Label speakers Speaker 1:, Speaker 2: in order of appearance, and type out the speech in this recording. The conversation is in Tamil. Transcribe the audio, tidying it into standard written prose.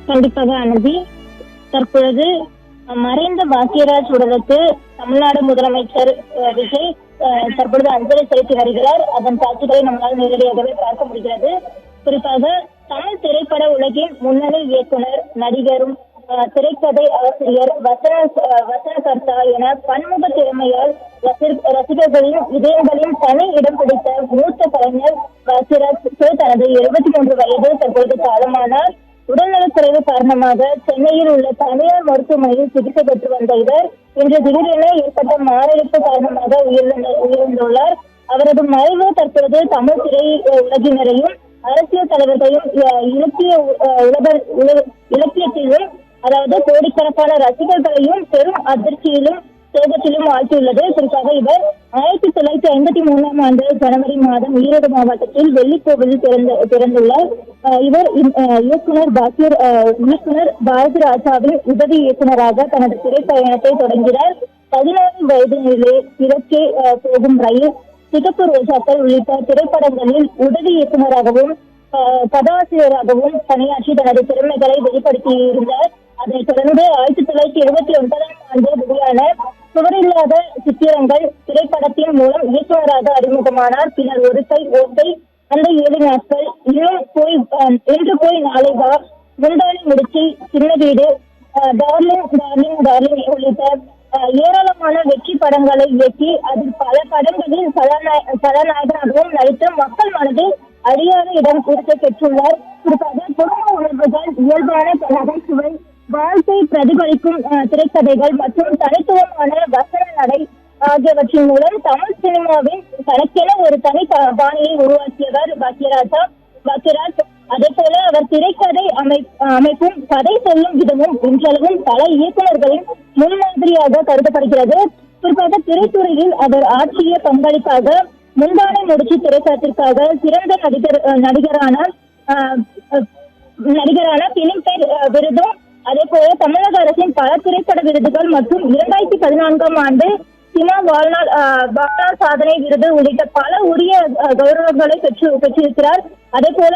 Speaker 1: கண்டிப்பாக அனுதி. தற்பொழுது மறைந்த பாக்யராஜ் உடலுக்கு தமிழ்நாடு முதலமைச்சர் விஜய் தற்பொழுது அஞ்சலி செலுத்தி வருகிறார். அதன் காட்சிகளை நம்மால் நேரடியாகவே பார்க்க முடிகிறது. குறிப்பாக தமிழ் திரைப்பட உலகின் முன்னணி இயக்குனர், நடிகரும், திரைக்கதை ஆசிரியர், வசனகர்த்தா என பன்முக திறமையால் ரசிகர்களின் இதயங்களின் தனி இடம் பிடித்த மூத்த கலைஞர் பாக்யராஜ் தனது 73 வயது தற்போது காலமானார். உடல்நலக்குறைவு காரணமாக சென்னையில் உள்ள தனியார் மருத்துவமனையில் சிகிச்சை பெற்று வந்த இவர் இன்று திடீரென ஏற்பட்ட மாரடைப்பு காரணமாக உயிரிழந்துள்ளார். அவரது மறைவு தற்போது தமிழ் திரை உலகினரையும் அரசியல் தலைவர்களையும் இலக்கியத்திலும் அதாவது கோடிக்கணக்கான ரசிகர்களையும் பெரும் அதிர்ச்சியிலும் சோகத்திலும் ஆழ்த்தியுள்ளது. குறிப்பாக இவர் 1953ஆம் ஆண்டு ஜனவரி மாதம் ஈரோடு மாவட்டத்தில் வெள்ளிக்கோவிலில் பிறந்துள்ளார். இவர் இயக்குனர் பாரதி ராஜாவின் உதவி இயக்குனராக தனது திரைப்பயணத்தை தொடங்கினார். 16 வயதினிலே கிழக்கே போகும் ரயில், சிகப்பு ரோஜாக்கள் உள்ளிட்ட திரைப்படங்களில் உதவி இயக்குனராகவும் கதாசிரியராகவும் பணியாற்றி தனது திறமைகளை வெளிப்படுத்தியிருந்தார். அதைத் தொடர்ந்து 1979ஆம் ஆண்டு வெளியான சுவரில்லாத சித்திரங்கள் திரைப்படத்தின் மூலம் இயக்குநராக அறிமுகமானார். பின்னர் ஒரு கை ஓட்டை, அந்த 7 நாட்கள், இன்று போய் நாளை வா, முந்தானி முடிச்சி, சின்ன வீடு, டார்லிங் டார்லிங் டார்லிங் உள்ளிட்ட ஏராளமான வெற்றி படங்களை இயக்கி அதில் பல படங்களில் கதாநாயகனாகவும் நடித்து மக்கள் மனதில் அழியாத இடம் கொடுக்க பெற்றுள்ளார். குறிப்பாக குடும்ப உணர்வுகள், இயல்பான நகைச்சுவை, வாழ்க்கை பிரதிபலிக்கும் திரைக்கதைகள் மற்றும் தனித்துவமான வசன நடை ஆகியவற்றின் மூலம் தமிழ் சினிமாவின் தனக்கென ஒரு தனி பாணியை உருவாக்கியவர் பாக்யராஜ். அதே போல அவர் திரைக்கதை அமைப்பும் கதை சொல்லும் விதமும் இன்றளவும் பல இயக்குநர்களின் முன்மாதிரியாக கருதப்படுகிறது. குறிப்பாக திரைத்துறையில் அவர் ஆற்றிய பங்களிப்பாக முந்தானை முடிச்சு திரைப்படத்திற்காக சிறந்த நடிகரான பிலிம்பேர் விருதும், அதே போல தமிழக அரசின் பல திரைப்பட விருதுகள் மற்றும் 2014ஆம் ஆண்டு சினிமா வாழ்நாள் சாதனை விருது உள்ளிட்ட பல உரிய கௌரவங்களை பெற்றிருக்கிறார். அதே போல